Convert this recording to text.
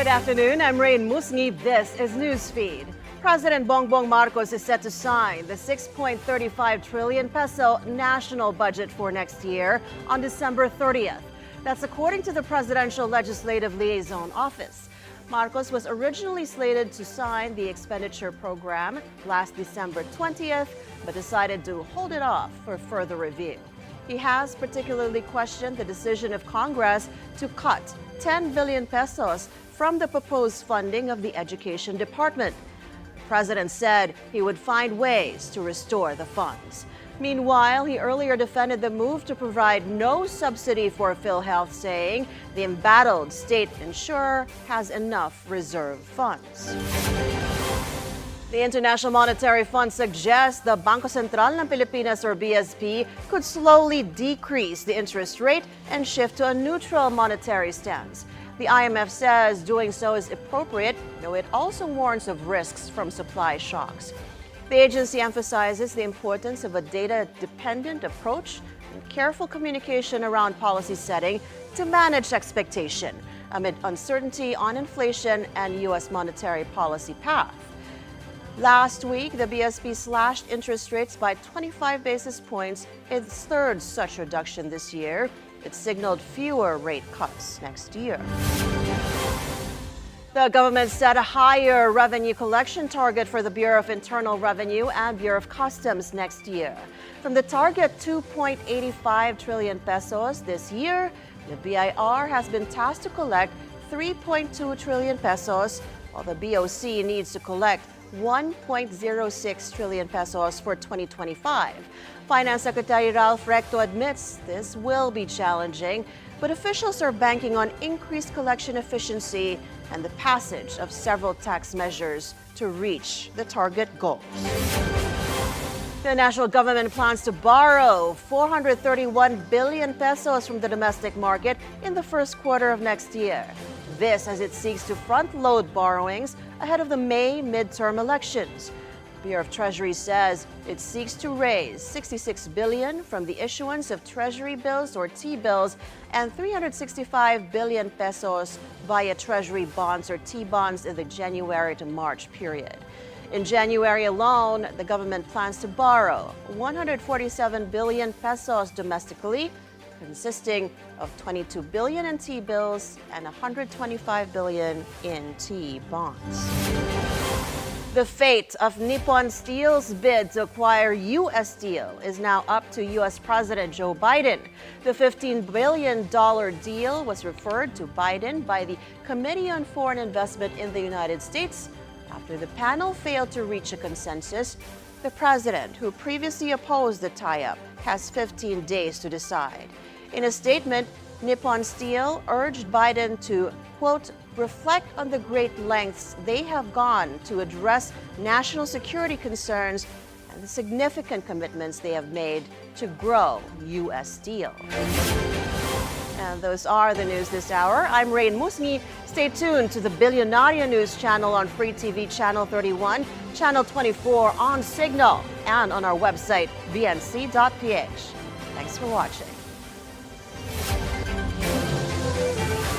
Good afternoon. I'm Raine Musñgi. This is Newsfeed. President Bongbong Marcos is set to sign the 6.35 trillion peso national budget for next year on December 30th. That's according to the Presidential Legislative Liaison Office. Marcos was originally slated to sign the expenditure program last December 20th, but decided to hold it off for further review. He has particularly questioned the decision of Congress to cut 10 billion pesos from the proposed funding of the Education Department. The president said he would find ways to restore the funds. Meanwhile, he earlier defended the move to provide no subsidy for PhilHealth, saying the embattled state insurer has enough reserve funds. The International Monetary Fund suggests the Bangko Sentral ng Pilipinas or BSP could slowly decrease the interest rate and shift to a neutral monetary stance. The IMF says doing so is appropriate, though it also warns of risks from supply shocks. The agency emphasizes the importance of a data-dependent approach and careful communication around policy setting to manage expectation amid uncertainty on inflation and U.S. monetary policy path. Last week, the BSP slashed interest rates by 25 basis points, its third such reduction this year. It signaled fewer rate cuts next year. The government set a higher revenue collection target for the Bureau of Internal Revenue and Bureau of Customs next year. From the target 2.85 trillion pesos this year, the BIR has been tasked to collect 3.2 trillion pesos, while the BOC needs to collect 1.06 trillion pesos for 2025. Finance Secretary Ralph Recto admits this will be challenging, but officials are banking on increased collection efficiency and the passage of several tax measures to reach the target goals. The national government plans to borrow 431 billion pesos from the domestic market in the first quarter of next year. This as it seeks to front-load borrowings ahead of the May midterm elections. The Bureau of Treasury says it seeks to raise 66 billion from the issuance of Treasury bills or T-bills and 365 billion pesos via Treasury bonds or T-bonds in the January to March period. In January alone, the government plans to borrow 147 billion pesos domestically, consisting of 22 billion in T-bills and 125 billion in T-bonds. The fate of Nippon Steel's bid to acquire U.S. Steel is now up to U.S. President Joe Biden. The $15 billion deal was referred to Biden by the Committee on Foreign Investment in the United States after the panel failed to reach a consensus. The president, who previously opposed the tie-up, has 15 days to decide. In a statement, Nippon Steel urged Biden to, quote, reflect on the great lengths they have gone to address national security concerns and the significant commitments they have made to grow U.S. Steel. And those are the news this hour. I'm Raine Musñgi. Stay tuned to the Bilyonaryo News channel on Free TV Channel 31, Channel 24 on Cignal, and on our website, bnc.ph. Thanks for watching.